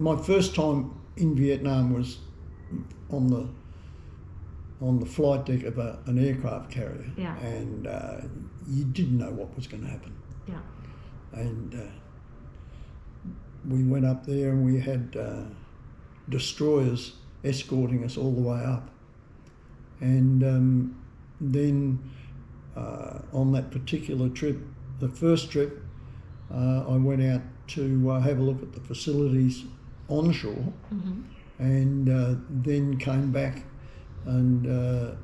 My first time in Vietnam was on the flight deck of an aircraft carrier, Yeah. and you didn't know what was going to happen. Yeah. And we went up there, and we had destroyers escorting us all the way up. And then on that particular trip, the first trip, I went out to have a look at the facilities onshore, and then came back, and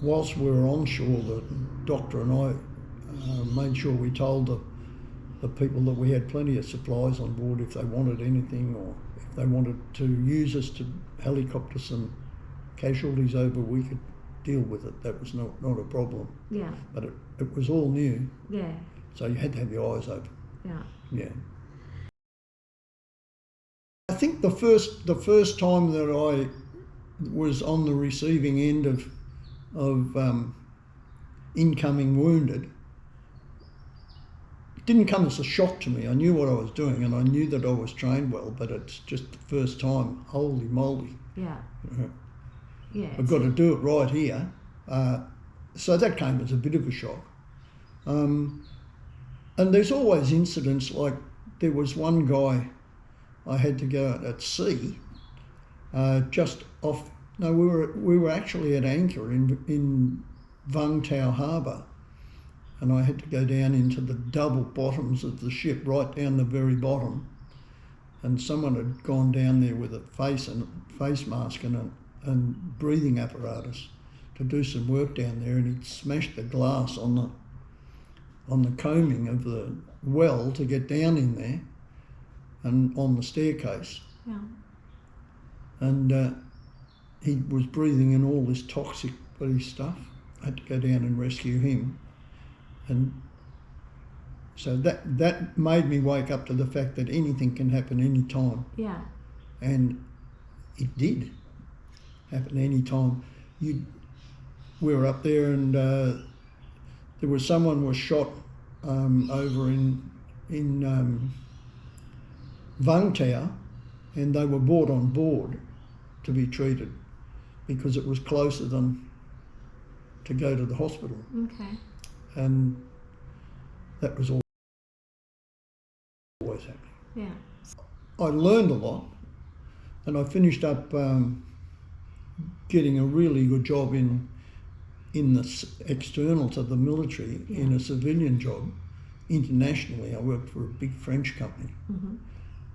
whilst we were onshore, the doctor and I made sure we told the people that we had plenty of supplies on board if they wanted anything, or if they wanted to use us to helicopter some casualties over, we could deal with it. That was not a problem. Yeah. But it was all new. Yeah. So you had to have your eyes open. Yeah. Yeah. I think the first time that I was on the receiving end of incoming wounded, it didn't come as a shock to me. I knew what I was doing, and I knew that I was trained well, but it's just the first time. Holy moly. Yeah. Yeah. I've got to do it right here. So that came as a bit of a shock. And there's always incidents, like there was one guy I had to go at sea, just off. No, we were actually at anchor in Vung Tau Harbour, and I had to go down into the double bottoms of the ship, right down the very bottom. And someone had gone down there with a face mask and breathing apparatus to do some work down there, and he'd smashed the glass on the combing of the well to get down in there, and on the staircase. Yeah. And he was breathing in all this toxic bloody stuff. I had to go down and rescue him. And so that made me wake up to the fact that anything can happen any time. Yeah. And it did happen any time. We were up there, and there was someone was shot over in Vung Tau, and they were brought on board to be treated because it was closer than to go to the hospital. Okay. And that was always happening. Yeah. I learned a lot, and I finished up getting a really good job in the external to the military, Yeah. in a civilian job internationally. I worked for a big French company,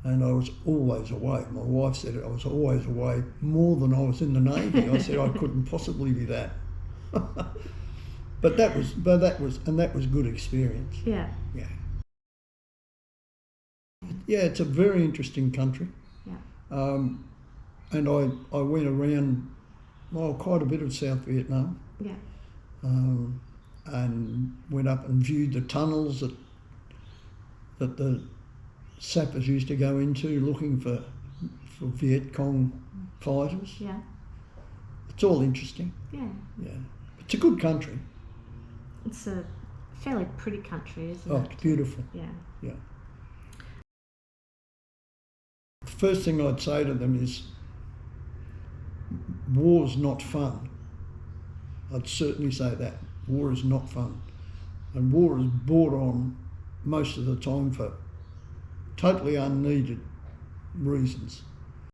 and I was always away. My wife said I was always away more than I was in the Navy. I said I couldn't possibly be that. But that was good experience. Yeah. Yeah. Yeah, it's a very interesting country. Yeah. And I went around, quite a bit of South Vietnam. Yeah. And went up and viewed the tunnels that the sappers used to go into looking for Viet Cong fighters. Yeah. It's all interesting. Yeah. Yeah. It's a good country. It's a fairly pretty country, isn't Oh, it? it's beautiful. Yeah. Yeah. The first thing I'd say to them is, war's not fun. I'd certainly say that. War is not fun. And war is brought on most of the time for totally unneeded reasons.